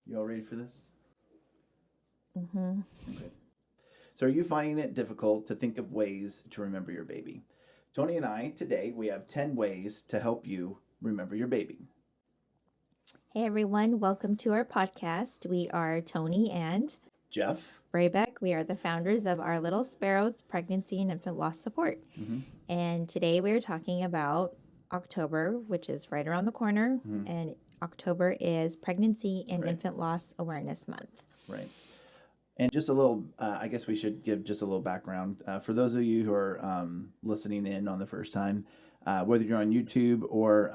You all ready for this? Mm-hmm. Okay. So are you finding it difficult to think of ways to remember your baby? Toni and I, today, we have 10 ways to help you remember your baby. Hey everyone, welcome to our podcast. We are Toni and Geoff? Braybeck. We are the founders of Our Little Sparrows Pregnancy and Infant Loss Support. Mm-hmm. And today we're talking about October, which is right around the corner. Mm-hmm. And October is Pregnancy and Right. Infant Loss Awareness Month. Right. And just a little, I guess we should give just a little background. For those of you who are listening in on the first time, whether you're on YouTube or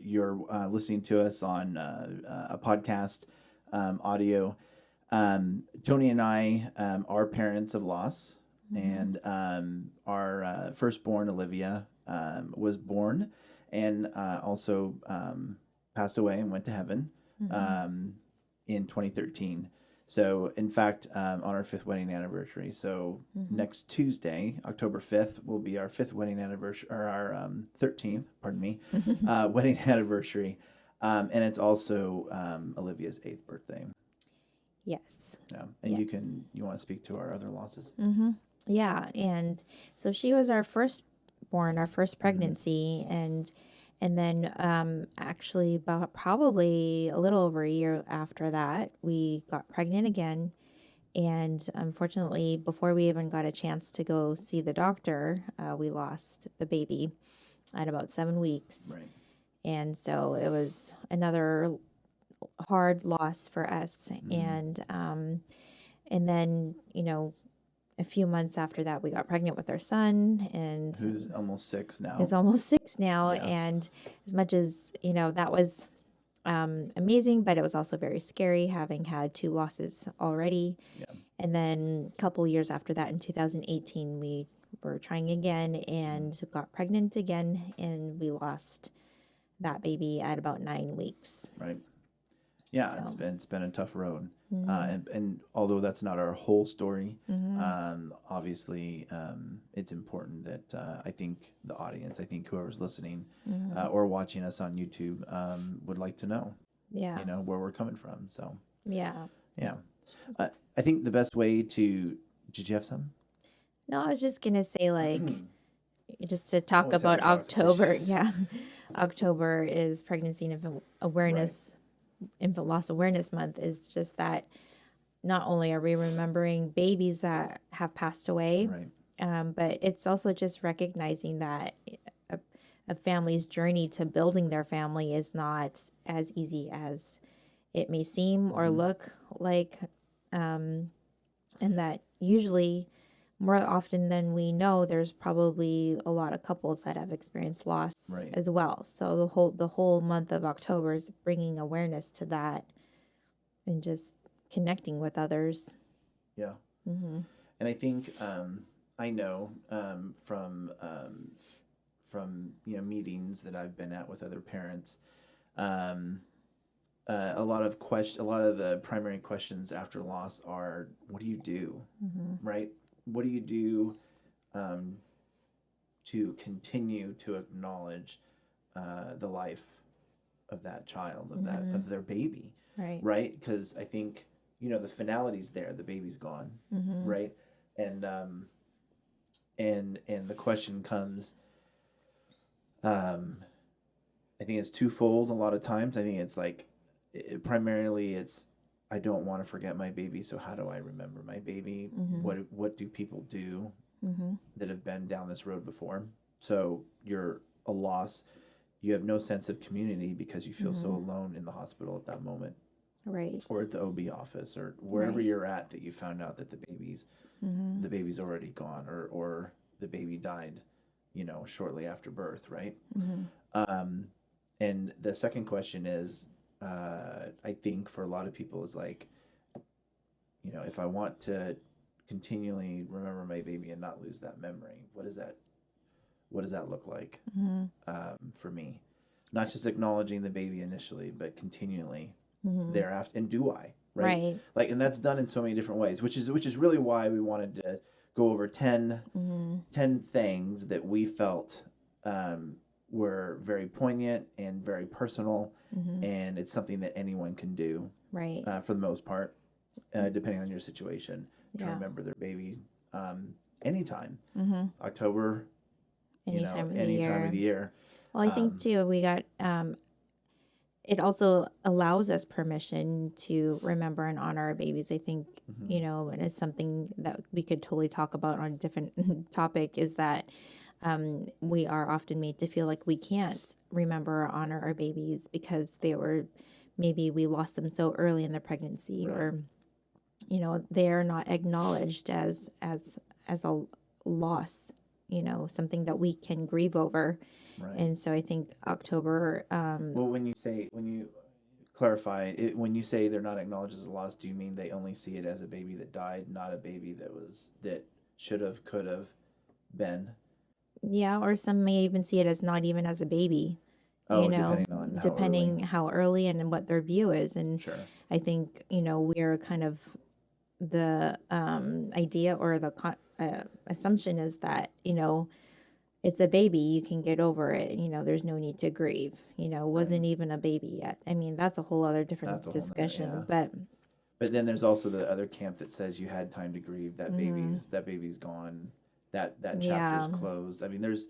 you're listening to us on a podcast audio, Toni and I are parents of loss, and our firstborn, Olivia, was born and also passed away and went to heaven in 2013. So, in fact, on our 5th wedding anniversary. So, next Tuesday, October 5th, will be our 5th wedding anniversary, or our 13th, pardon me, wedding anniversary. And it's also Olivia's 8th birthday. Yes. Yeah. And Yeah. you want to speak to our other losses? Yeah. And so she was our firstborn, our first pregnancy. And then actually about probably a little over a year after that, we got pregnant again. And unfortunately, before we even got a chance to go see the doctor, we lost the baby at about 7 weeks. Right. And so it was another hard loss for us. And then, a few months after that, we got pregnant with our son, and Who's almost 6 now. he's almost 6 now. Yeah. And as much as, that was amazing, but it was also very scary having had 2 losses already. Yeah. And then a couple years after that, in 2018, we were trying again and got pregnant again, and we lost that baby at about 9 weeks. Right. Yeah, So. it's been a tough road, and although that's not our whole story, obviously it's important that I think the audience, I think whoever's listening or watching us on YouTube would like to know, Yeah. where we're coming from. So Yeah. yeah, I think the best way to did you have some? No, I was just gonna say, just to talk Always have about a box of October. tissues. Yeah, October is Pregnancy and Infant Awareness, Infant Loss Awareness Month. Is just that not only are we remembering babies that have passed away, Right. but it's also just recognizing that a family's journey to building their family is not as easy as it may seem or look like, and that usually, more often than we know, there's probably a lot of couples that have experienced loss Right. as well. So the whole month of October is bringing awareness to that and just connecting with others. Yeah. And I think I know from meetings that I've been at with other parents, a lot of the primary questions after loss are, what do you do, right? What do you do to continue to acknowledge the life of that child, of their baby, Right. right? Because I think the finality's there, the baby's gone, right? And the question comes, I think it's twofold a lot of times. I think it's like, primarily it's, I don't want to forget my baby, so how do I remember my baby? What do people do that have been down this road before? So you're a loss. You have no sense of community because you feel so alone in the hospital at that moment. Right. Or at the OB office, or wherever you're at, that you found out that the baby's already gone, or the baby died, shortly after birth, right? And the second question is, I think for a lot of people is like, if I want to continually remember my baby and not lose that memory, what does that look like for me? Not just acknowledging the baby initially, but continually thereafter. And do I, right? Like, and that's done in so many different ways, which is really why we wanted to go over 10 things that we felt were very poignant and very personal, and it's something that anyone can do Right. for the most part, depending on your situation, to Yeah. remember their baby anytime. Mm-hmm. October, Any time of the any time of year. the year. Well, I think too, we got, it also allows us permission to remember and honor our babies. I think, and it's something that we could totally talk about on a different topic is that we are often made to feel like we can't remember or honor our babies because maybe we lost them so early in their pregnancy, Right. or, they're not acknowledged as a loss, something that we can grieve over. Right. And so I think October, Well, when you clarify it, when you say they're not acknowledged as a loss, do you mean they only see it as a baby that died, not a baby that should have, could have been? yeah, or some may even see it as not even as a baby, Oh, depending on how depending early. how early and what their view is. And Sure. I think, we're kind of the idea or the assumption is that, it's a baby, you can get over it, there's no need to grieve, wasn't even a baby yet. I mean, that's a whole other different That's a whole nother, discussion, yeah. but But then there's also the other camp that says you had time to grieve. That mm-hmm. baby's gone. That chapter's Yeah. closed. I mean, there's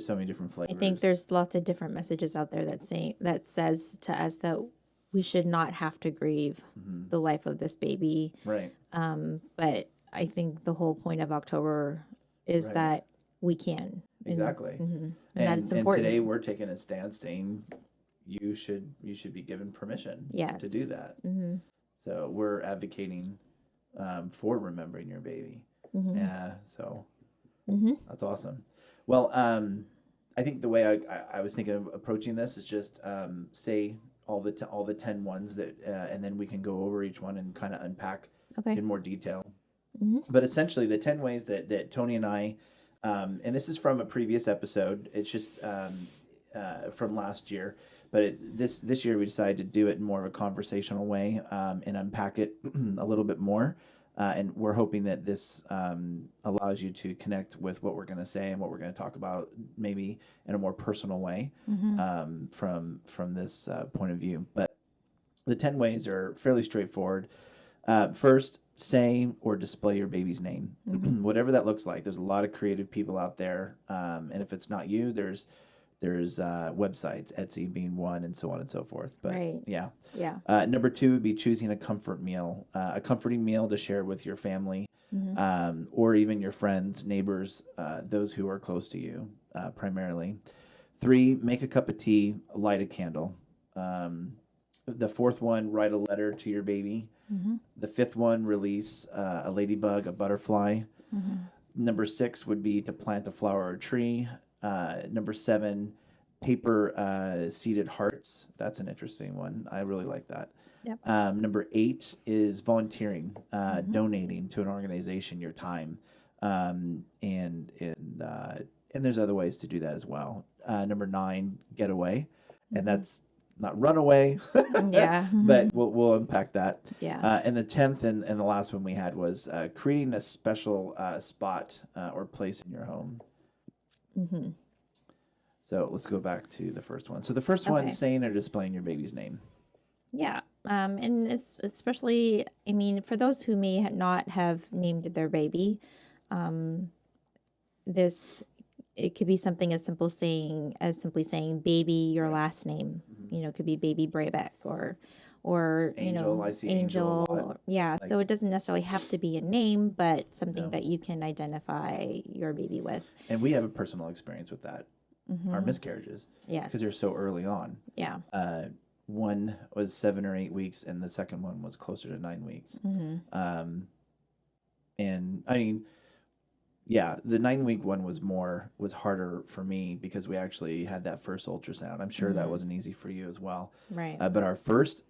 so many different I flavors. think there's lots of different messages out there that says to us that we should not have to grieve the life of this baby. Right. But I think the whole point of October is Right. that we can. Exactly. And that it's And important. today we're taking a stance saying you should be given permission Yes. to do that. So we're advocating for remembering your baby. Yeah. So that's awesome. Well, I think the way I was thinking of approaching this is just say all the 10 ones that, and then we can go over each one and kind of unpack Okay. in more detail. But essentially, the 10 ways that Toni and I, and this is from a previous episode. It's just from last year, but this year we decided to do it in more of a conversational way and unpack it a little bit more. And we're hoping that this allows you to connect with what we're going to say and what we're going to talk about, maybe in a more personal way from this point of view. But the 10 ways are fairly straightforward. First, say or display your baby's name, whatever that looks like. There's a lot of creative people out there, and if it's not you, there's websites, Etsy being one, and so on and so forth. But Right. yeah. Number 2 would be choosing a comfort meal, a comforting meal to share with your family, or even your friends, neighbors, those who are close to you, primarily. 3, make a cup of tea, light a candle. The 4th one, write a letter to your baby. The 5th one, release a ladybug, a butterfly. Number 6 would be to plant a flower or tree. Number 7, paper seeded hearts. That's an interesting one. I really like that. Yep. Number 8 is volunteering, donating to an organization your time, and there's other ways to do that as well. Number 9, getaway, and that's not run away, Yeah. but we'll unpack that. Yeah. And the 10th and the last one we had was creating a special spot or place in your home. So let's go back to the first one. So the first one, Okay. saying or displaying your baby's name. Yeah. And especially, I mean, for those who may not have named their baby, it could be something as simply saying baby, your last name. It could be baby Braybeck or Angel, I see Angel. Angel a lot. Yeah. So it doesn't necessarily have to be a name, but something that you can identify your baby with. And we have a personal experience with that. Our miscarriages. Yes. Because they're so early on. Yeah. One was 7 or 8 weeks, and the second one was closer to 9 weeks. And I mean, yeah, the 9-week one was harder for me because we actually had that first ultrasound. I'm sure that wasn't easy for you as well. Right. But our first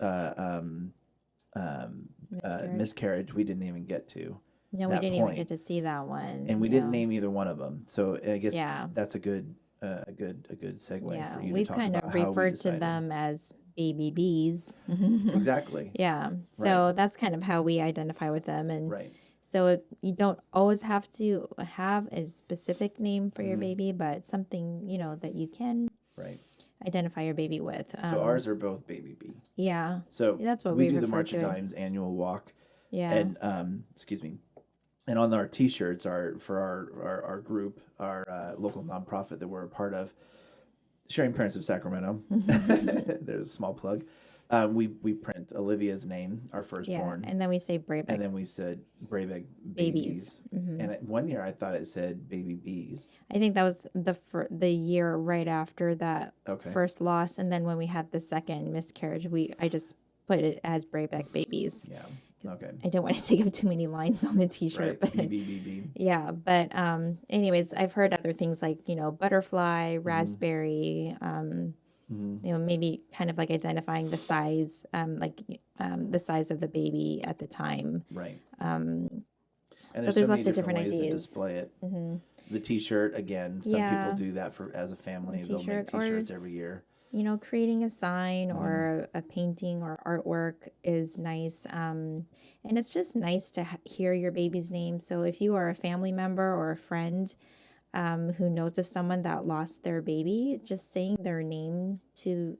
Miscarriage. we didn't even get to. No, we that didn't point. even get to see that one. And we didn't name either one of them. So I guess Yeah. that's a good segue Yeah, for you we've to talk kind about of how we referred to decided. them as baby bees. Exactly. Yeah. So that's kind of how we identify with them. And Right. so you don't always have to have a specific name for your baby, but something, that you can. Right. identify your baby with. So ours are both Baby B. Yeah, So that's what we we do the refer March of to it. Dimes annual walk, Yeah. and excuse me, and on our T-shirts are for our group, our local nonprofit that we're a part of, Sharing Parents of Sacramento. There's a small plug. We print Olivia's name, our Yeah, firstborn, and then we say Brabeck and then we said Brabeck babies. babies. And one year I thought it said baby bees. I think that was the year right after that Okay. first loss, and then when we had the second miscarriage, I just put it as Brabeck babies. Yeah. Okay. I don't want to take up too many lines on the T-shirt, Right. but BBBB. yeah. But anyways, I've heard other things like butterfly, Mm-hmm. raspberry. Maybe kind of like identifying the size, the size of the baby at the time. Right. And And so there's there's so many lots of different different ways to ideas. display it. The T-shirt again. Some Yeah. people do that for as a family. The They'll make T-shirt, or T-shirts every year. creating a sign or a painting or artwork is nice. And it's just nice to hear your baby's name. So if you are a family member or a friend who knows of someone that lost their baby, just saying their name to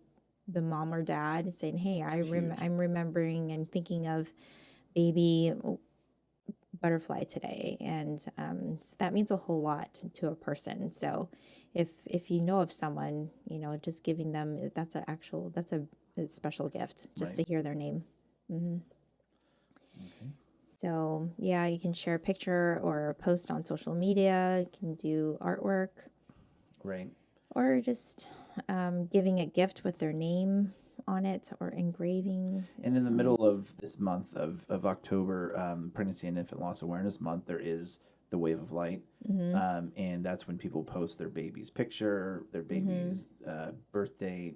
the mom or dad, saying, "Hey, I'm remembering and thinking of baby Butterfly today," and that means a whole lot to a person. So if you know of someone, just giving them that's a special gift just to Right. hear their name. Okay. So yeah, you can share a picture or post on social media. You can do artwork Right. or just giving a gift with their name on it or engraving. And It's in the so middle nice. of this month of October, Pregnancy and Infant Loss Awareness Month, there is the Wave of Light. And that's when people post their baby's picture, their baby's birth date,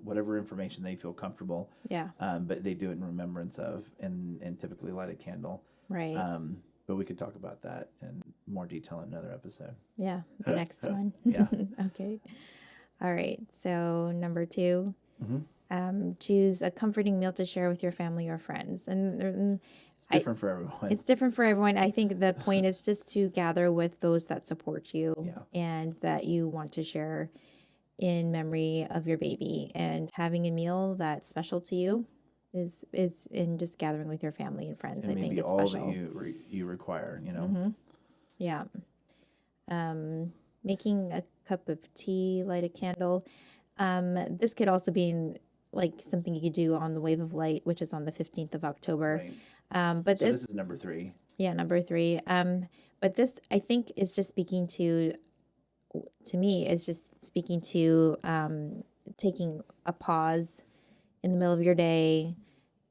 whatever information they feel comfortable. Yeah, But they do it in remembrance of and typically light a candle. right. But we could talk about that in more detail in another episode. Yeah, the next one. Yeah. Okay. All right. So number 2, Mm-hmm. choose a comforting meal to share with your family or friends. And It's different for everyone. it's different for everyone. I think the point is just to gather with those that support you Yeah. and that you want to share in memory of your baby. And having a meal that's special to you is in just gathering with your family and friends. And I think maybe it's all special. that you require, Yeah. Making a cup of tea, light a candle. This could also be like something you could do on the Wave of Light, which is on the 15th of October. Right. But So this is number 3. yeah, number 3. But this I think is just speaking to me is just speaking to taking a pause in the middle of your day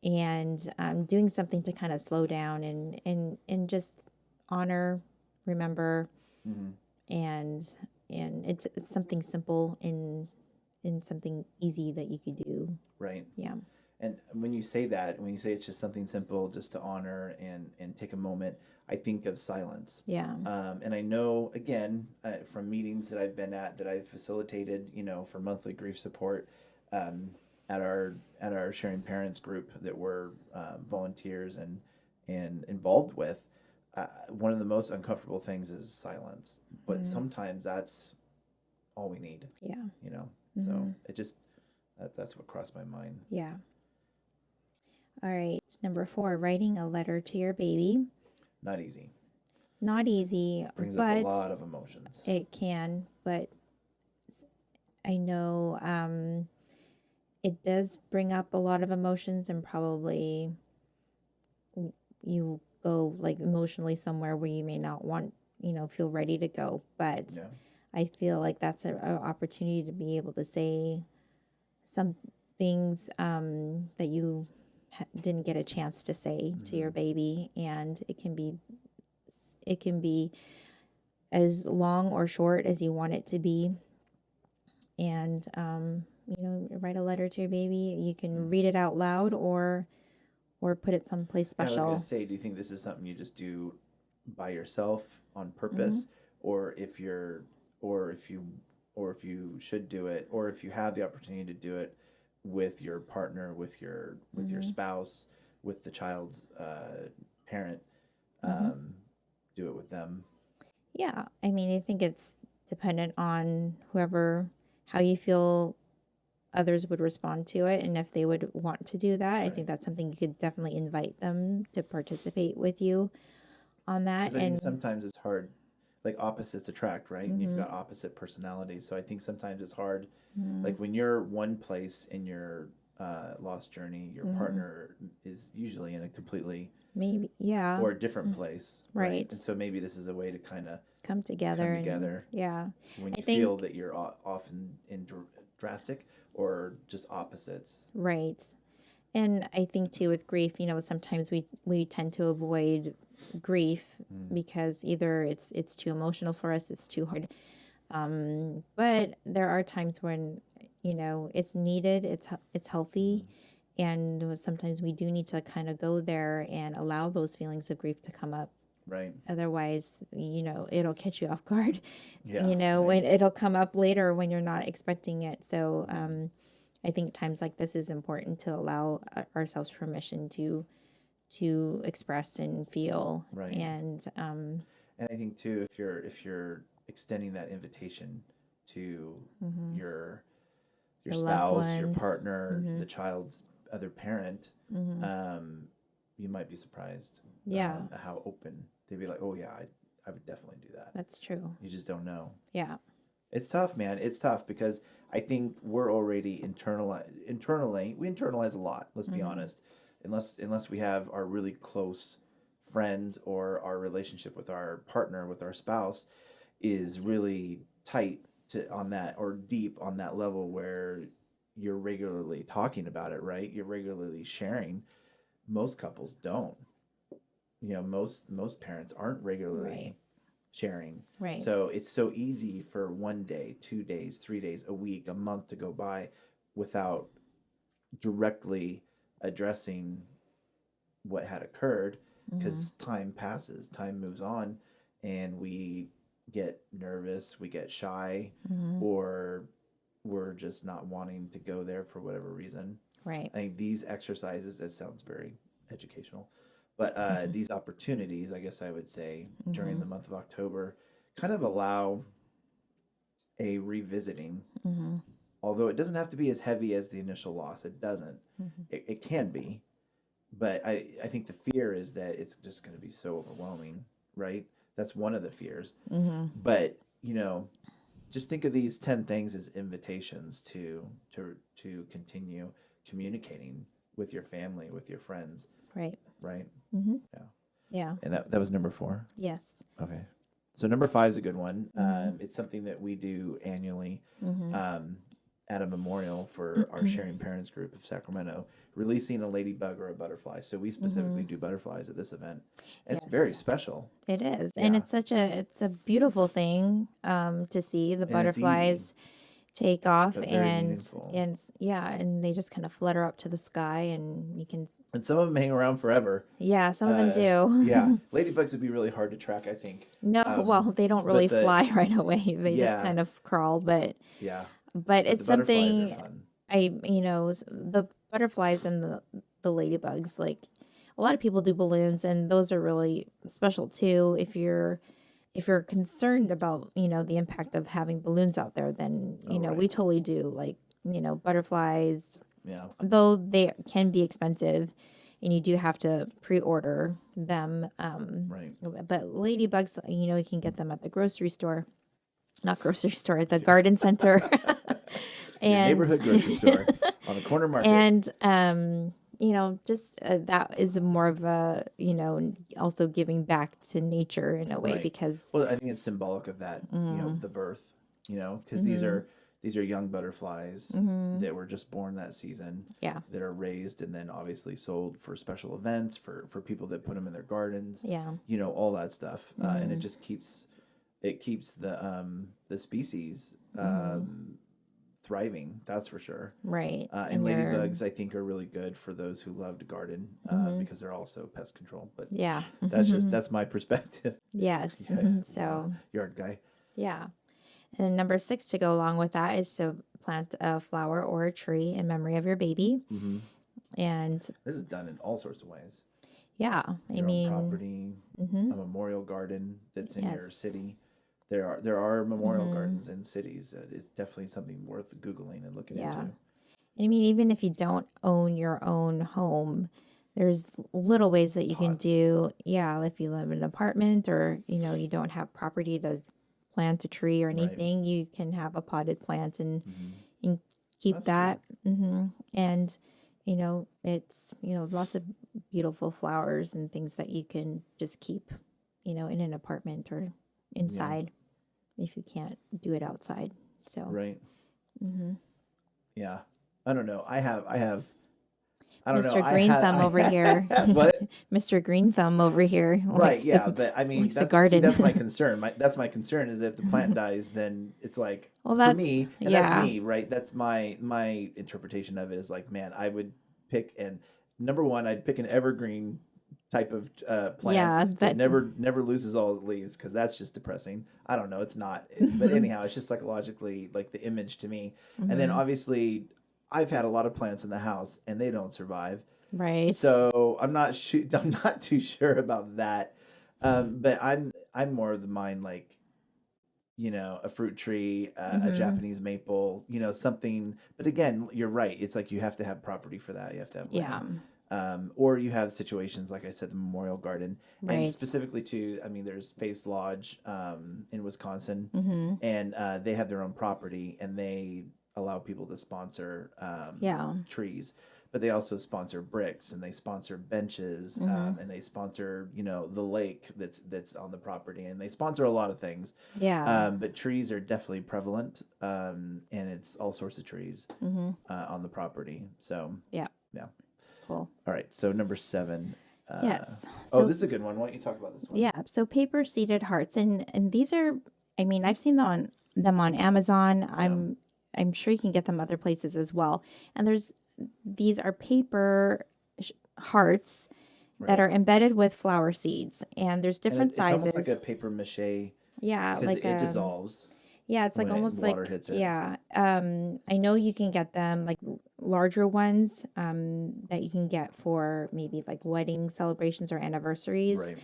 and doing something to kind of slow down and just honor, remember, and it's something simple in something easy that you could do. Right. Yeah. And when you say it's just something simple, just to honor and take a moment, I think of silence. Yeah. And I know, again, from meetings that I've been at, that I've facilitated, for monthly grief support, at our Sharing Parents group that we're volunteers and involved with, one of the most uncomfortable things is silence. But sometimes that's all we need. Yeah. So it just that's what crossed my mind. Yeah. All right. Number 4, writing a letter to your baby. Not easy. Not easy, Brings but up a lot of emotions. it can. But I know it does bring up a lot of emotions, and probably you go like emotionally somewhere where you may not want, feel ready to go. But Yeah. I feel like that's an opportunity to be able to say some things that you didn't get a chance to say to your baby, and it can be as long or short as you want it to be. And write a letter to your baby. You can read it out loud or put it someplace I was special. gonna say, do you think this is something you just do by yourself on purpose, or if you should do it, or if you have the opportunity to do it with your partner, with your spouse, with the child's parent, do it with them. Yeah, I mean, I think it's dependent on how you feel others would respond to it and if they would want to do that. I think that's something you could definitely invite them to participate with you on that. Because I think And sometimes it's hard, like opposites attract, right? And you've mm-hmm, got opposite personalities. So I think sometimes it's hard, mm-hmm, like when you're one place in your lost journey, your mm-hmm, partner is usually in a completely maybe, yeah, or a different place, right? right. And so maybe this is a way to kind of Come come together and together yeah. when I you feel think, that you're often in drastic or just opposites. right. And I think too with grief, sometimes we tend to avoid grief Mm, because either it's too emotional for us, it's too hard. But there are times when it's needed, it's healthy, mm-hmm. and sometimes we do need to kind of go there and allow those feelings of grief to come up. Right. Otherwise, it'll catch you off guard. Yeah. Right. When it'll come up later when you're not expecting it. So, I think times like this is important to allow ourselves permission to express and feel. Right. And And I think too, if you're extending that invitation to mhm, your the loved spouse, your ones. partner, Hmm. the child's other parent, Hmm. um, you might be surprised Yeah, at how open they'd be. Like, oh yeah, I would definitely do that. that's true. You just don't know. Yeah. It's tough, man. It's tough because I think we're already internally we internalize a lot. Let's be Hmm. honest. Unless we have our really close friends or our relationship with our partner, with our spouse, is really tight to on that or deep on that level where you're regularly talking about it, right? You're regularly sharing. Most couples don't. Most parents aren't Right. regularly sharing. Right. So it's so easy for 1 day, 2 days, 3 days, a week, a month to go by without directly addressing what had occurred Hmm. because time passes, time moves on, and we get nervous, we get shy, Hmm. or we're just not wanting to go there for whatever reason. Right. I think these exercises, it sounds very educational, but Hmm. these opportunities, I guess I would say, during Hmm. the month of October kind of allow a revisiting, Hmm. although it doesn't have to be as heavy as the initial loss. It doesn't. Hmm. It can be, but I think the fear is that it's just going to be so overwhelming, right? That's one of the fears. Hmm. But, just think of these 10 things as invitations to continue communicating with your family, with your friends, Right. right? Hmm. Yeah. Yeah. And that was number 4. Yes. Okay. So number 5 is a good one. Hmm. It's something that we do annually Hmm. um, at a memorial for our Sharing Parents group of Sacramento, releasing a ladybug or a butterfly. So we specifically Hmm. do butterflies at this event. It's very Yes. special. It is, and Yeah. it's a beautiful thing to see the And it's easy, butterflies take off, but very and meaningful. yeah, and they just kind of flutter up to the sky, and you can And some of them hang around forever. yeah, some of them Yeah. do. Ladybugs would be really hard to track, I think. No, well, they don't really But fly right away. They just yeah, kind of crawl, yeah. but But the it's butterflies are something fun. the butterflies and the ladybugs, like a lot of people do balloons, and those are really special too. If you're concerned about the impact of having balloons out there, then Oh, right. we totally do, like butterflies, Yeah. though they can be expensive and you do have to pre-order them. Right. But ladybugs, you can get them at the grocery store, not grocery store, the garden center. Your And neighborhood grocery store on the corner market. and just that is more of a also giving back to nature in a way, Right. because Well, I think it's symbolic of that, mm, the birth, because these mm-hmm, are these are young butterflies mm-hmm, that were just born that season yeah, that are raised and then obviously sold for special events for people that put them in their gardens, yeah, all that stuff. And it mm-hmm, just keeps the species mm-hmm, thriving. That's for sure. right, And and you're ladybugs, I think, are really good for those who love to garden mm-hmm, because they're also pest control. But yeah. that's my perspective. Yes. Yeah, yeah, So yard guy. yeah. And number 6 to go along with that is to plant a flower or a tree in memory of your baby. Hmm. And This is done in all sorts of ways. yeah, I Your own mean, property, mm-hmm, a memorial garden that's in your yes, city. There are memorial mm-hmm, gardens in cities. It's definitely something worth googling and looking yeah. into. I mean, even if you don't own your own home, there's little ways that you can Pots. do. Yeah, if you live in an apartment or, you don't have property to plant a tree or Right. anything, you can have a potted plant Hmm. and keep That's true. that. And, it's, lots of beautiful flowers and things that you can just keep, in an apartment or Yeah. inside if you can't do it outside. So, Right. hmm Yeah. I don't know. I don't know. Mr. Green Thumb over here. What? Mr. Green Thumb over here Right. likes Yeah. to But I mean, likes to that's my garden. concern. That's my concern is if the plant dies, then it's like Well, for that's me, and that's yeah. me, right? That's my interpretation of it is like, man, I would pick and number one, I'd pick an evergreen type of plant Yeah, that that never loses all the leaves because that's just depressing. I don't know, it's not, but anyhow, it's just psychologically like the image to me. And then hmm obviously, I've had a lot of plants in the house and they don't survive. right. So I'm not too sure about that. But I'm more of the mind like a fruit tree, a hmm Japanese maple, something. But again, you're right. It's like you have to have property for that. You have to have Yeah, land. Or you have situations like I said, the Memorial Garden, and right. specifically to, I mean, there's Faith Lodge in Wisconsin, hmm and they have their own property, and they allow people to sponsor Yeah. trees, but they also sponsor bricks and they sponsor benches hmm and they sponsor the lake that's on the property and they sponsor a lot of things. Yeah. But trees are definitely prevalent, and it's all sorts of trees hmm on the property. So Yeah. yeah. Cool. All right. So number 7. Uh, Yes. oh, So this is a good one. Why don't you talk about this one? yeah. So paper seeded hearts, and these are. I mean, I've seen them on Amazon. Yeah. I'm sure you can get them other places as well. And these are paper hearts that Right. are embedded with flower seeds, and there's And different it's almost like sizes. a paper mache Yeah, because like it dissolves yeah, it's like when almost water like hits it. yeah. I know you can get them like larger ones that you can get for maybe like wedding celebrations or anniversaries. Right.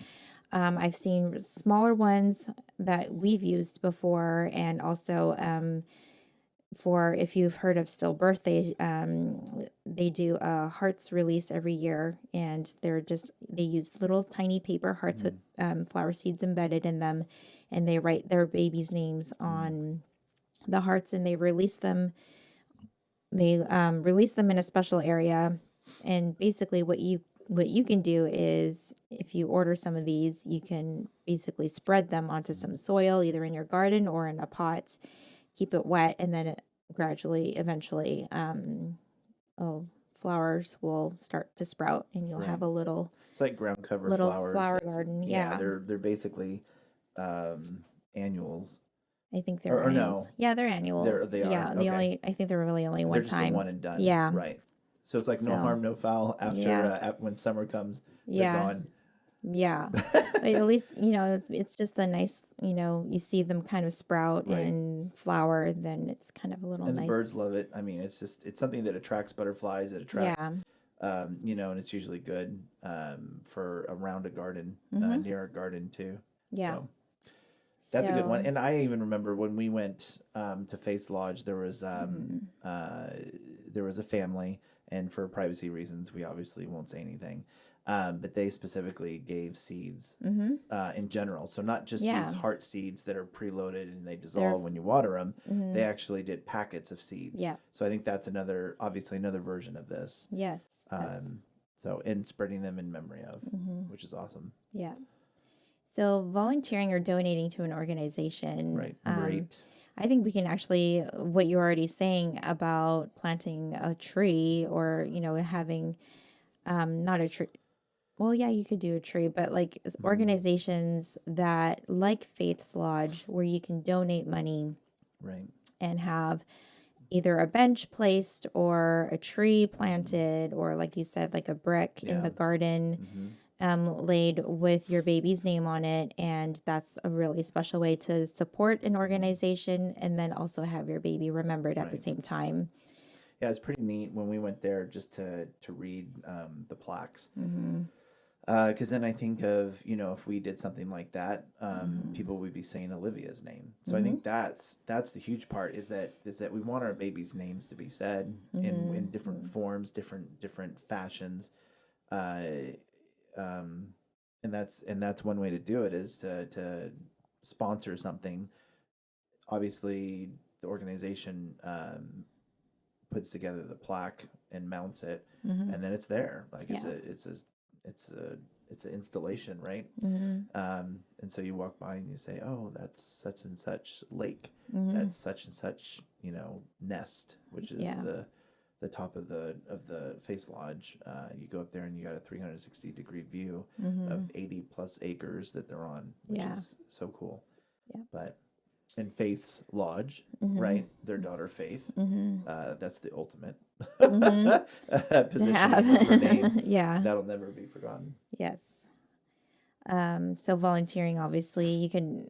I've seen smaller ones that we've used before, and also for if you've heard of stillbirth, they do a hearts release every year, and they use little tiny paper hearts with Mm, flower seeds embedded in them, and they write their babies' names mm, on the hearts, and they release them. They release them in a special area, and basically what you can do is if you order some of these, you can basically spread them onto mm. some soil, either in your garden or in a pot, keep it wet, and then it gradually, eventually, oh, flowers will start to sprout, and you'll Right. have a little It's like ground cover little flowers. flower It's garden. yeah, Yeah, they're basically annuals. I think they're Or annuals. no, Yeah, they're annuals. they are. Yeah, Okay. I think they're really only They're one just a one time. and done. Yeah. Right. So it's like no So harm, no foul after yeah, when summer comes, they're yeah, gone. yeah. But at least it's just a nice. You see them kind of sprout Right. and flower. Then it's kind of a little And the birds nice. love it. I mean, it's something that attracts butterflies, it attracts Yeah. and it's usually good for around a garden, Mm-hmm. near a garden too. Yeah. So that's a good one. So. And I even remember when we went to Face Lodge, Mm-hmm. there was a family, and for privacy reasons, we obviously won't say anything. But they specifically gave seeds Mm-hmm. in general. So not just these Yeah. heart seeds that are preloaded and they They're. dissolve when you water them. Mm-hmm. They actually did packets of seeds. Yeah. So I think that's obviously another version of this. Yes. That's. So and spreading them in memory of, Mm-hmm. which is awesome. Yeah. So volunteering or donating to an organization. Right. Number 8. I think we can actually, what you're already saying about planting a tree or, having not a tree. Well, yeah, you could do a tree, but like Mm-hmm. organizations that like Faith's Lodge, where you can donate money Right. and have either a bench placed or a tree Mm-hmm. planted, or like you said, like a brick in Yeah. the garden Mm-hmm. laid with your baby's name on it. And that's a really special way to support an Mm-hmm. organization and then also have your baby remembered at the Right. same time. Yeah, it's pretty neat when we went there just to read the plaques. Mm-hmm. Because then I think of, if we did something like that, Mm-hmm. people would be saying Olivia's name. So I Mm-hmm. think that's the huge part, is that we want our babies' names to be said in different Mm-hmm. forms, different fashions, uh, um, and that's one way to do it, is to sponsor something. Obviously, the organization puts together the plaque and mounts it, Mm-hmm. and then it's there. Like Yeah. it's a it's an installation, right? Mm-hmm. And so you walk by and you say, "Oh, that's such and such lake. Mm-hmm. That's such and such, nest, which is Yeah. the top of the face lodge. You go up there and you got a 360-degree view Mm-hmm. of 80 plus acres that they're on, which Yeah. is so cool. Yeah. But in Faith's lodge, Mm-hmm. right? Their daughter Faith. Mm-hmm. That's the ultimate Mm-hmm. To positioning of her name. have. Yeah. That'll never be forgotten. Yes. So volunteering, obviously, you can,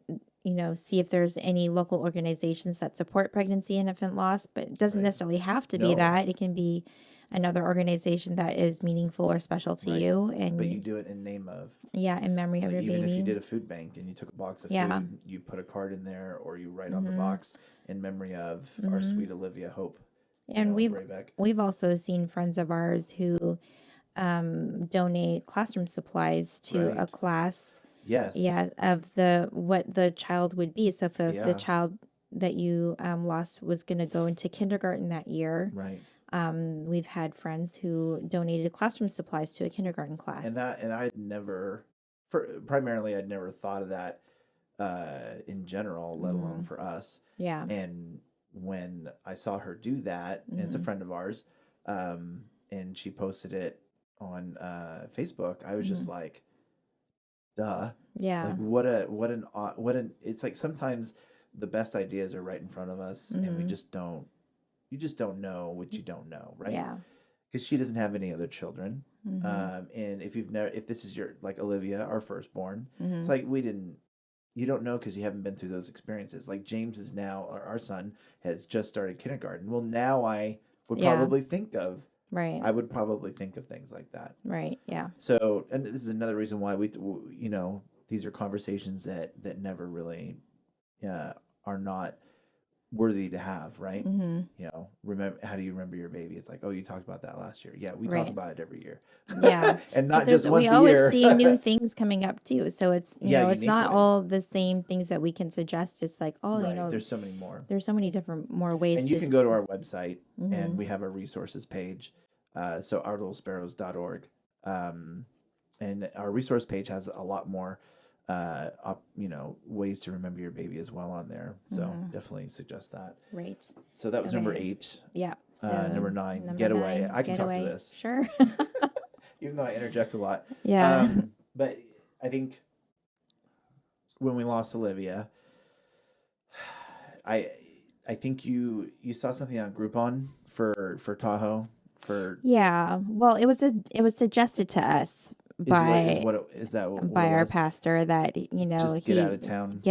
see if there's any local organizations that support pregnancy and infant loss, but it doesn't Right. necessarily have to be No. that. It can be another organization that is meaningful or special to Right. you, But you and do it in name of, yeah, in memory of like, your even if you baby. did a food bank and you took a box of Yeah. food, you put a card in there, or you write on the Mm-hmm. box in memory of our Mm-hmm. sweet Olivia Hope, And Braybeck. we've also seen friends of ours who donate classroom supplies to a Right. class, Yes. yeah, of the what the child would be. So if the Yeah. child that you lost was going to go into kindergarten that year, Right. we've had friends who donated classroom supplies to a kindergarten class. And I'd never, primarily I'd never thought of that in general, let alone Mm-hmm. for us. Yeah. And when I saw her do that, and it's a Mm-hmm. friend of ours, and she posted it on Facebook, I was Mm-hmm. just like, duh. Like, Yeah. what an it's like sometimes the best ideas are right in front of us, and Mm-hmm. you just don't know what you don't know, right? Yeah. Because she doesn't have any other children. Mm-hmm. And if this is your, like Olivia, our firstborn, it's Mm-hmm. like you don't know because you haven't been through those experiences. Like James is now, our son has just started kindergarten. Well, now would Yeah. probably think of, Right. I would probably think of things like that. Right. Yeah. So, and this is another reason why these are conversations that never really, uh, are not worthy to have, right? Mm-hmm. Remember, how do you remember your baby? It's like, oh, you talked about that last year. Yeah, we talk Right. about it every year. Yeah, And because not just we once a always year. see new things coming up too. So it's Yeah, it's unique not ways. all the same things that we can suggest. It's like, oh, Right. There's so many more. there's so many different more ways And you to. can go to our website, Mm-hmm. and we have a resources page. So ourlittlesparrows.org. And our resource page has a lot more, ways to remember your baby as well on there. So Mm-hmm. definitely suggest that. Right. So that was number Okay. 8. Yeah. So Number 9, number Getaway. 9, I can talk to Getaway. this, Sure. even though I interject a lot. Yeah. But I think when we lost Olivia, I I think you saw something on Groupon for Tahoe, for Yeah. Well, it was suggested to us by is that what by it our was? pastor that Just get out he of town,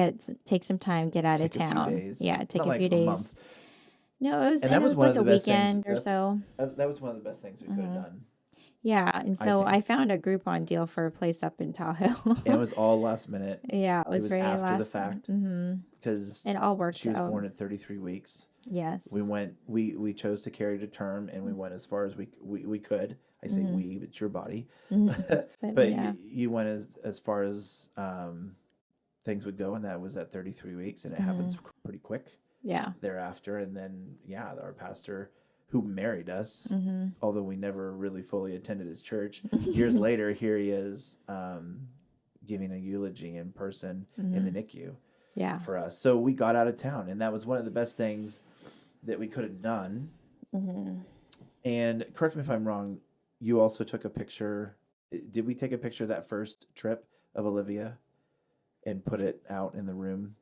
take some time, get out of take a few town. days, Yeah, take not a like few a days. month. No, And it that was was one like of a the best things. weekend or so. That was one of the best things we could have done, Yeah, and I so I think. found a Groupon deal for a place up in And it Tahoe. was all last minute. Yeah, it It was was very after the last. fact, Mm-hmm. because It all worked she was out. born at 33 weeks. Yes. We chose to carry to term, and we went as far as we could. I say Mm-hmm. we, it's your body. Mm-hmm. But Yeah. you went as far as things would go, and that was at 33 weeks, and it Mm-hmm. happens pretty quick Yeah. thereafter. And then, yeah, our pastor who married us, Mm-hmm. although we never really fully attended his church, years later, here he is, giving a eulogy in person in the NICU Yeah. for us. So we got out of town, and that was one of the best things that we could have done. Mm-hmm. And correct me if I'm wrong, you also took a picture. Did we take a picture of that first trip of Olivia and put it out in the room,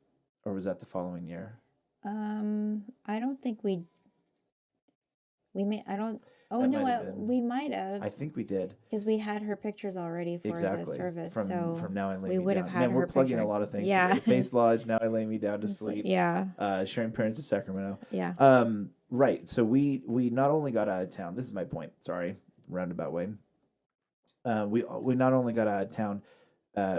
or was that the following year? I don't think we may. I don't. Oh That no, might have been. we might have, I think we did. because we had her pictures already for the Exactly. service. From So Now I Lay we Me would have Down. had Man, we're her plugging picture. a lot of things Yeah. today. Face Lodge, Now I Lay Me Down to It's like, Sleep. yeah. Sharing Parents of Sacramento. Yeah. Right. So we not only got out of town. This is my point. Sorry, roundabout way. we not only got out of town,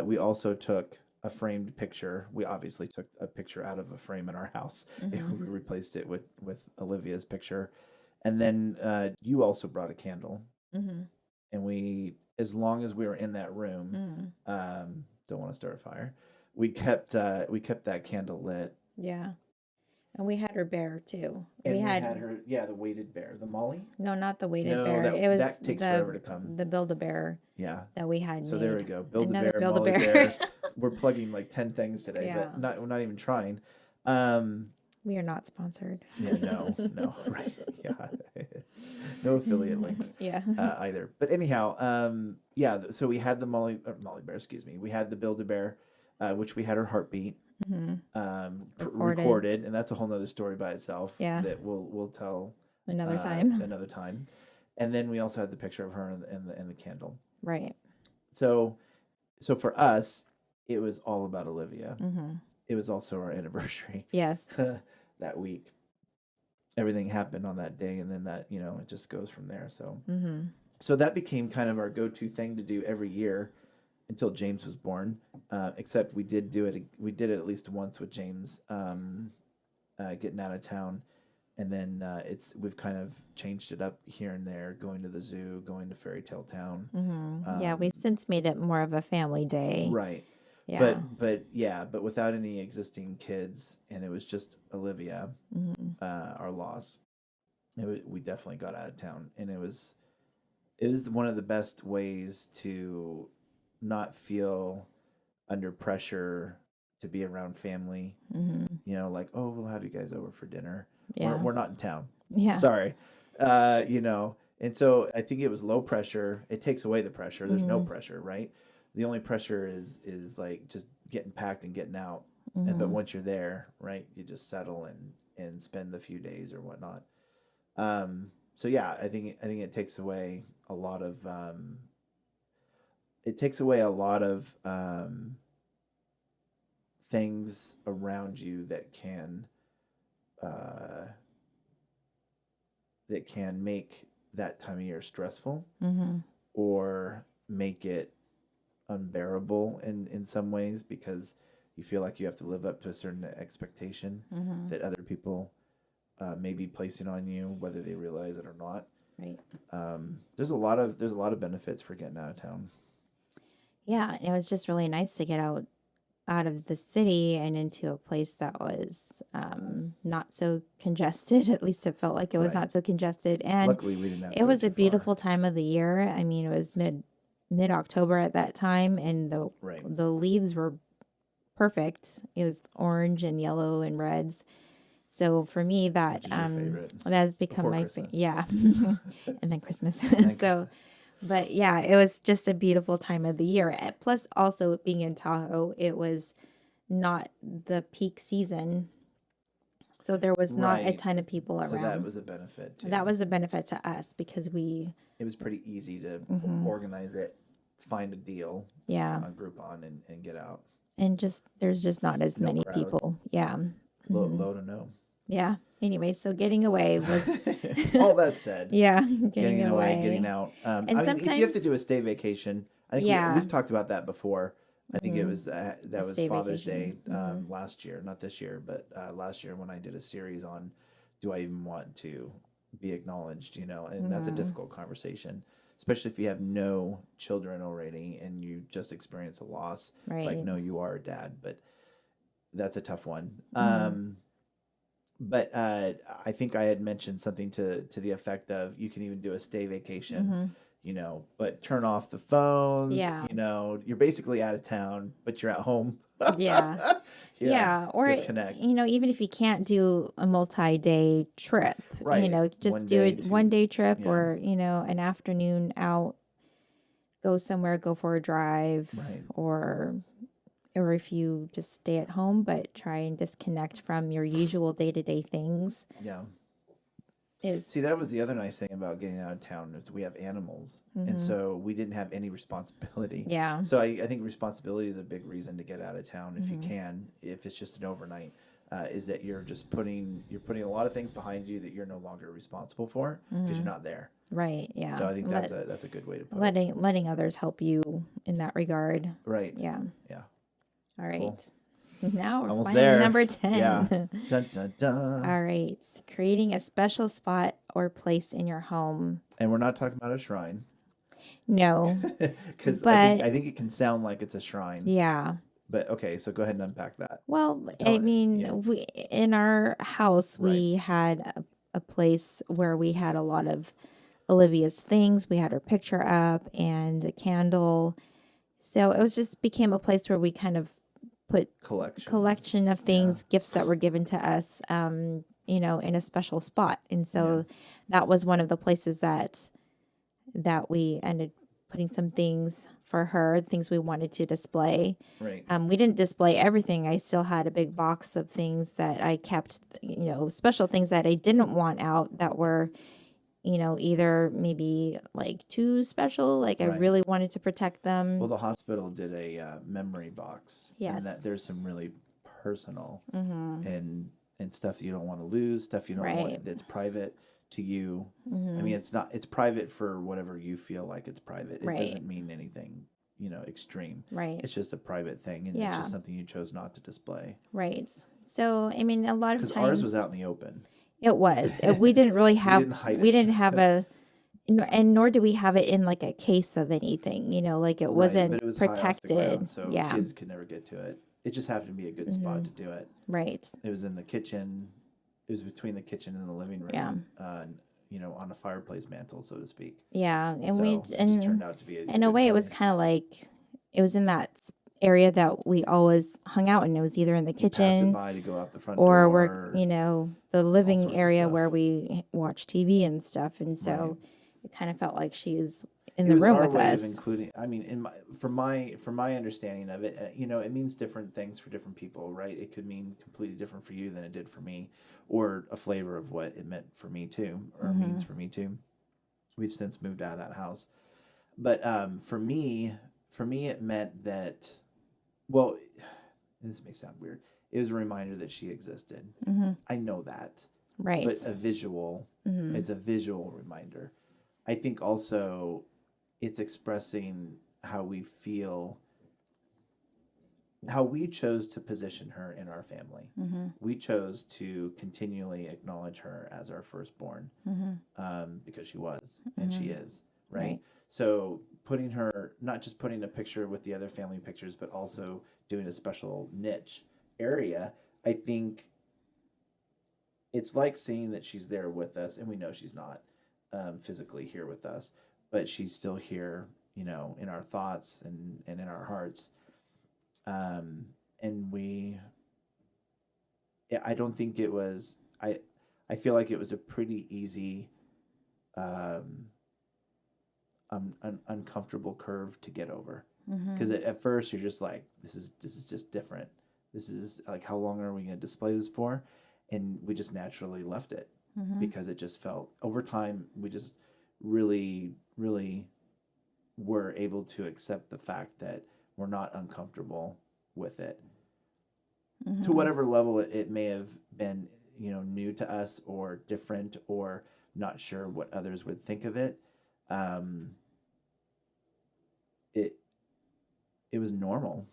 we also took a framed picture. We obviously took a picture out of a frame in our house. Mm-hmm. We replaced it with Olivia's picture, and then you also brought a candle, Mm-hmm. and as long as we were in that room, Mm. don't want to start a fire. We kept that candle lit, Yeah. And we had her bear too. We and we had had her, the weighted bear, the Molly. no, not the weighted No, bear. It was that takes forever to come. the Build-A-Bear Yeah. that we had So there we made. go. Build a Another bear, Molly Build-A-Bear. bear. We're plugging like 10 things today, Yeah. but we're not even trying. Um, We are not sponsored. yeah, no, right. Yeah. No affiliate links Yeah. either. But anyhow, so we had the Molly bear, excuse me. We had the Build a Bear, which we had her heartbeat Mm-hmm. recorded, and that's a whole nother story by itself Yeah. that we'll tell Another time. another time. And then we also had the picture of her and the candle. Right. So for us, it was all about Olivia. Mm-hmm. It was also our anniversary Yes. that week. Everything happened on that day, and then that it just goes from there. So Mm-hmm. so that became kind of our go-to thing to do every year until James was born. Except we did it at least once with James getting out of town, and then we've kind of changed it up here and there, going to the zoo, going to Fairy Tale Town. Mm-hmm. Yeah, we've since made it more of a family day. Right. Yeah. But without any existing kids, and it was just Olivia, Mm-hmm. our loss. We definitely got out of town, and it was one of the best ways to not feel under pressure to be around family. Mm-hmm. Like, oh, we'll have you guys over for dinner. Yeah. We're not in town. Yeah. Sorry. And so I think it was low pressure. It takes away the pressure. There's no pressure, right? The only pressure is like just getting packed and getting out. But once you're there, right, you just settle and spend the few days or whatnot. So yeah, I think it takes away a lot of things around you that can make that time of year stressful Mm-hmm. or make it unbearable in some ways, because you feel like you have to live up to a certain expectation Mm-hmm. that other people may be placing on you, whether they realize it or not. Right. There's a lot of benefits for getting out of town. Yeah, and it was just really nice to get out of the city and into a place that was not so congested. At least it felt like it was Right. not so congested. And Luckily, we didn't have to it go was too a beautiful time of the year. I mean, it was mid October at that time, and Right. the leaves were perfect. It was orange and yellow and reds. So for me, that Which is your favorite? that has become Before my Christmas. Yeah, and then Christmas. And then So, Christmas. but yeah, it was just a beautiful time of the year. Plus, also being in Tahoe, it was not the peak season, so there was not a Right. ton of people So that around. was a benefit too. That was a benefit to us because It was pretty easy to organize it, find a deal yeah, on Groupon and get out. and there's just not as No many crowds. people. Yeah, Low to no. yeah. Anyway, so getting away was All that said, yeah, getting away, getting out. And I mean, if you have sometimes- to do a stay vacation, I think Yeah. we've talked about that before. I think it was that A was stay Father's Day vacation. last year, not this year, but last year when I did a series on, do I even want to be acknowledged? And that's a difficult conversation, especially if you have no children already and you just experience a loss. It's like, Right. no, you are a dad, but that's a tough one. Mm-hmm. But I think I had mentioned something to the effect of, you can even do a stay vacation, but turn off the phones. Yeah. You're basically out of town, but you're at home. Yeah. Yeah, or disconnect. even if you can't do a multi-day trip, Right. just One do day, it one day trip, yeah. or an afternoon out, go somewhere, go for a drive, Right. or if you just stay at home but try and disconnect from your usual day-to-day things. Yeah. Is See, that was the other nice thing about getting out of town, is we have animals, and so we didn't have any responsibility. Yeah. So I think responsibility is a big reason to get out of town if you can, if it's just an overnight. is that you're putting a lot of things behind you that you're no longer responsible for because you're not there. Right. Yeah. So I think that's a good way to put it. Letting others help you in that regard. Right. Yeah. Yeah. All right. Cool. Now we're Almost finally there. number 10. Yeah. Dun, dun, dun. All right. Creating a special spot or place in your home. And we're not talking about a shrine No, because but I think it can sound like it's a shrine. yeah. But okay, so go ahead and unpack that. Well, Tell I it. mean, Yeah. we in our house Right. we had a place where we had a lot of Olivia's things. We had her picture up and a candle. So it was just became a place where we kind of put collection of things, gifts that were given to us, you know, in a special spot. And so that was one of the places that we ended putting some things for her, things we wanted to display. Right. We didn't display everything. I still had a big box of things that I kept, you know, special things that I didn't want out that were, you know, either maybe like too special, like I Right. really wanted to protect them. Well, the hospital did a memory box. Yes. And that there's some really personal and stuff you don't want to lose, stuff you don't want that's private to you. I mean, it's private for whatever you feel like it's private. It doesn't mean anything, you know, extreme. Right. It's just a private thing, and it's just something you chose not to display. Right. So, I mean, a lot of times Because ours was out in the open. It was. We didn't really have. We didn't have a, and nor do we have it in like a case of anything. You know, like it wasn't but it was protected. High off the ground, so kids could never get to it. It just happened to be a good spot to do it. Right. It was in the kitchen. It was between the kitchen and the living room. Yeah. You know, on a fireplace mantle, so to speak. Yeah, and so it just turned out to be in a way place. It was kind of like it was in that area that we always hung out in. It was either in the kitchen by to go out the front or door, we're, you know, the living area where stuff. we watch TV and stuff. And so it kind of felt like she's in It the was room our with way us. of including. I mean, from my understanding of it, you know, it means different things for different people, right? It could mean completely different for you than it did for me, or a flavor of what it meant for me too, or means for me too. We've since moved out of that house, but for me, it meant that. Well, this may sound weird. It was a reminder that she existed. I know that, Right. but a visual. It's a visual reminder. I think also it's expressing how we feel, how we chose to position her in our family. We chose to continually acknowledge her as our firstborn because she was and she is, right? So putting her, not just putting a picture with the other family pictures, but also doing a special niche area, I think it's like seeing that she's there with us, and we know she's not physically here with us, but she's still here, you know, in our thoughts and in our hearts. And I don't think it was, I feel like it was a pretty easy, uncomfortable curve to get over. Because at first you're just like, this is just different. This is like, how long are we going to display this for? And we just naturally left it because it just felt, over time, we just really, really were able to accept the fact that we're not uncomfortable with it. To whatever level it may have been, you know, new to us or different or not sure what others would think of it. It was normal.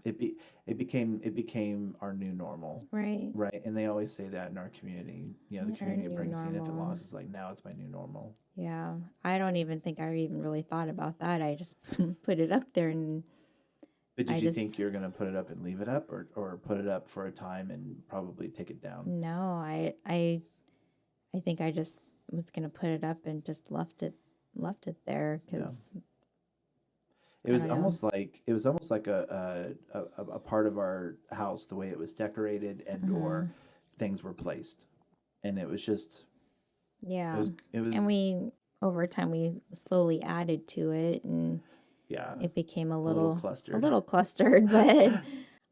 It became our new normal. Right. Right. And they always say that in our community. You know, the community of new pregnancy and infant normal. loss is like, now it's my new normal. Yeah. I don't even think I even really thought about that. I just put it up there and. But did you think you're going to put it up and leave it up, or put it up for a time and probably take it down? No, I think I just was going to put it up and just left it there because. It was almost like a part of our house, the way it was decorated and or things were placed, and it was just Yeah. It was, and we over time we slowly added to it, and it became a little clustered,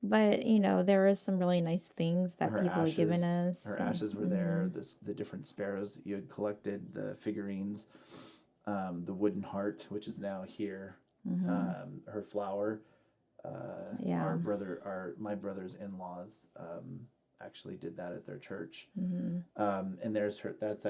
but you know, there was some really nice things that people had given us. Her ashes were there. The different sparrows that you had collected, the figurines, the wooden heart, which is now here. Her flower, my brother's in-laws actually did that at their church. Mm-hmm. And there's her. That's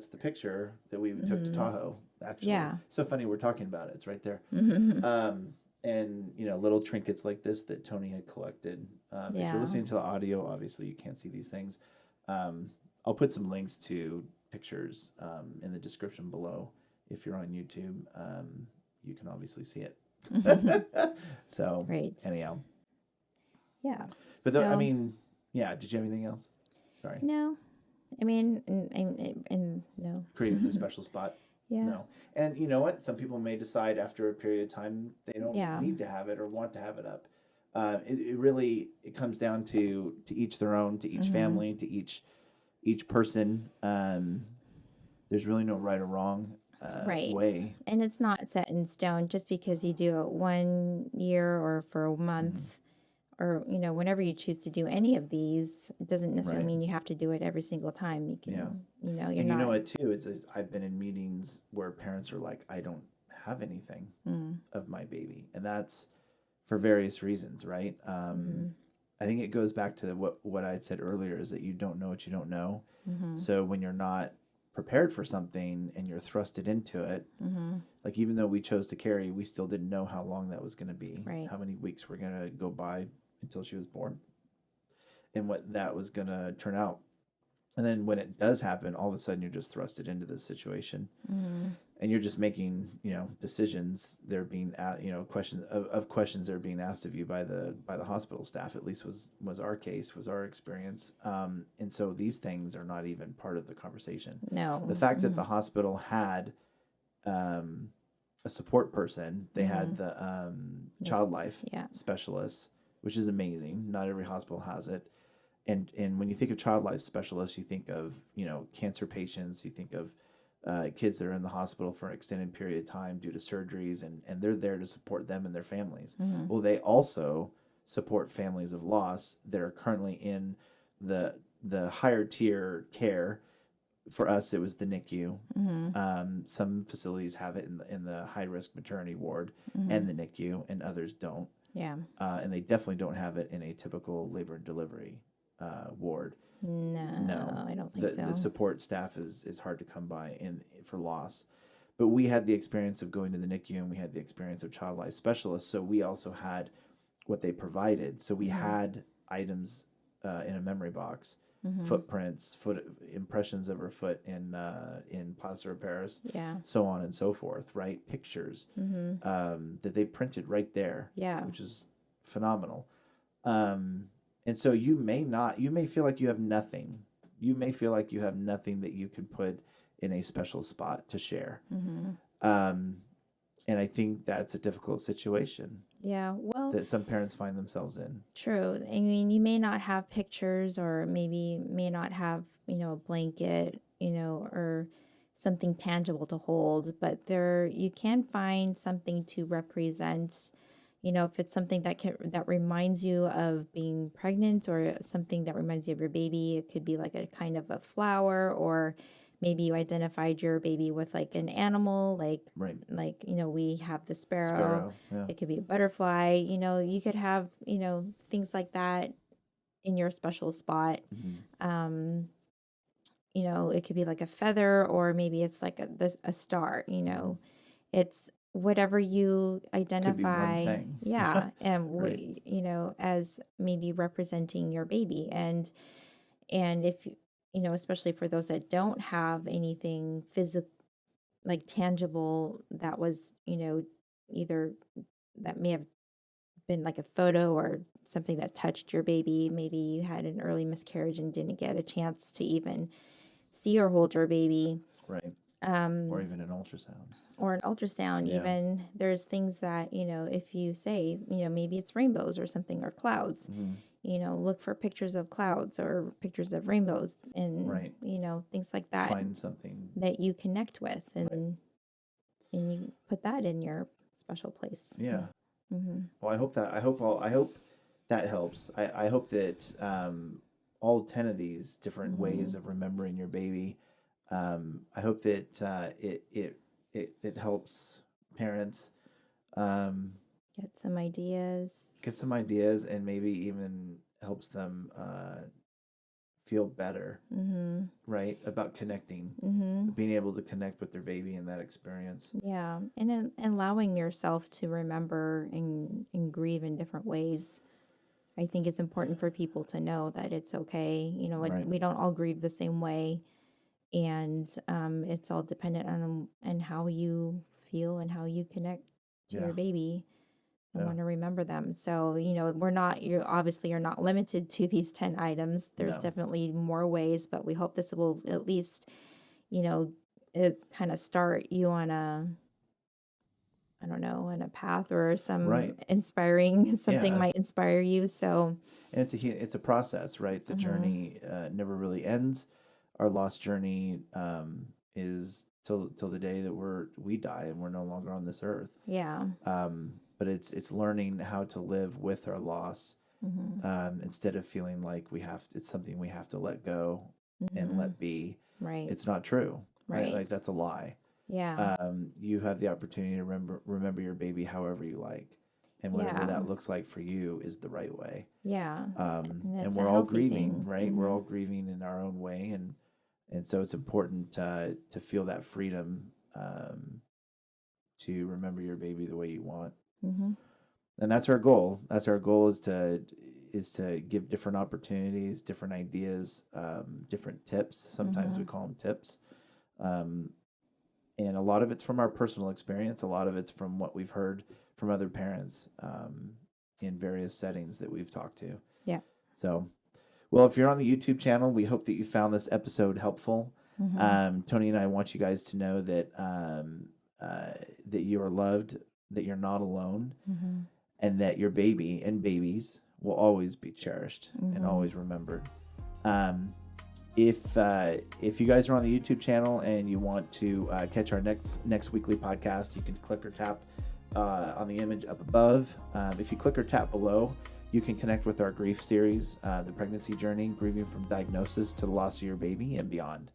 the picture that we took to Mm-hmm. Tahoe. Actually, Yeah. so funny we're talking about it. It's right there. Mm-hmm. And little trinkets like this that Toni had collected. If you're Yeah. listening to the audio, obviously you can't see these things. I'll put some links to pictures in the description below. If you're on YouTube, you can obviously see it. So Right. anyhow, Yeah. but I So mean, yeah. Did you have anything else? Sorry, no, I mean, and no. creating the special spot. Yeah. No, and you know what? Some people may decide after a period of time they don't Yeah. need to have it or want to have it up. It really it comes down to each their own, to each Mm-hmm. family, to each person. There's really no right or wrong Right. way. And it's not set in stone just because you do it 1 year or for a month or, whenever you choose to do any of these, it doesn't necessarily Right. mean you have to do it every single time. You can, Yeah. you're And you not. know what too is I've been in meetings where parents are like, I don't have anything of my baby, and that's for various reasons, right? I think it goes back to what I had said earlier is that you don't know what you don't know. So when you're not prepared for something and you're thrusted into it, like even though we chose to carry, we still didn't know how long that was going to be, Right. how many weeks were going to go by until she was born, and what that was going to turn out. And then when it does happen, all of a sudden you're just thrusted into this situation, and you're just making decisions. They're being questions of questions that are being asked of you by the hospital staff. At least was our case, was our experience. And so these things are not even part of the conversation. No. The fact that the hospital had a support person, they had the child life Yeah. specialist, which is amazing. Not every hospital has it. And when you think of child life specialists, you think of cancer patients, you think of kids that are in the hospital for an extended period of time due to surgeries, and they're there to support them and their families. Well, they also support families of loss that are currently in the higher tier care. For us, it was the NICU. Some facilities have it in the high risk maternity ward and the NICU, and others don't. Yeah. And they definitely don't have it in a typical labor and delivery ward. No, I don't think so. The support staff is hard to come by for loss. But we had the experience of going to the NICU, and we had the experience of child life specialists. So we also had what they provided. So we had items in a memory box, footprints, foot impressions of her foot in plaster of Paris, Yeah. so on and so forth. Right, pictures that they printed right there. Yeah. Which is phenomenal. And so you may feel like you have nothing. You may feel like you have nothing that you could put in a special spot to share. And I think that's a difficult situation Yeah. Well, that some parents find themselves in. true. I mean, you may not have pictures or maybe may not have, a blanket, or something tangible to hold, but you can find something to represent, if it's something that reminds you of being pregnant or something that reminds you of your baby. It could be like a kind of a flower, or maybe you identified your baby with like an animal, Right. We have the sparrow. Sparrow. Yeah. It could be a butterfly. You could have, things like that in your special spot. It could be like a feather, or maybe it's like a star. It's whatever you Could be one identify. thing. Yeah, and Right. as maybe representing your baby, and if especially for those that don't have anything physical, like tangible, that was either that may have been like a photo or something that touched your baby. Maybe you had an early miscarriage and didn't get a chance to even see or hold your baby. Right. Or even an ultrasound. Or an ultrasound. Yeah. Even there's things that if you say maybe it's rainbows or something, or clouds. Look for pictures of clouds or pictures of rainbows, and Right. things like that. Find something that you connect with, and you put that in your special place. Yeah. Well, I hope that helps. I hope that all 10 of these different ways of remembering your baby, I hope that it helps parents Get some ideas. get some ideas, and maybe even helps them feel better, Mm-hmm. right? About connecting, Mm-hmm. being able to connect with their baby in that experience. Yeah, and then allowing yourself to remember and grieve in different ways. I think it's important for people to know that it's okay. You know, Right. we don't all grieve the same way, and it's all dependent on and how you feel and how you connect to Yeah. your baby and Yeah. want to remember them. So, you know, we're not, you're obviously you're not limited to these 10 items. There's No. definitely more ways, but we hope this will at least, you know, it kind of start you on a, I don't know, on a path or some Right. inspiring, something Yeah. might inspire you. So, And it's a process, right? The mhm, journey never really ends. Our lost journey is till the day that we die and we're no longer on this earth. yeah. But it's learning how to live with our loss, Hmm. instead of feeling like it's something we have to let go and Hmm. let be. Right. It's not true, right? Right. Like that's a lie. Yeah. You have the opportunity to remember your baby however you like, and whatever Yeah. that looks like for you is the right way. Yeah. And And it's a we're all healthy grieving, thing. right? We're Hmm. all grieving in our own way, and so it's important to feel that freedom, to remember your baby the way you want. Hmm. And that's our goal. That's our goal is to give different opportunities, different ideas, different tips. Sometimes Hmm. we call them tips. Um, and a lot of it's from our personal experience. A lot of it's from what we've heard from other parents, in various settings that we've talked to. Yeah. So, well, if you're on the YouTube channel, we hope that you found this episode helpful. Hmm. Toni and I want you guys to know that that you are loved, that you're not alone, Hmm. and that your baby and babies will always be cherished and Hmm. always remembered. Um, if you guys are on the YouTube channel and you want to catch our next weekly podcast, you can click or tap on the image up above. If you click or tap below, you can connect with our grief series, the pregnancy journey, grieving from diagnosis to the loss of your baby and beyond.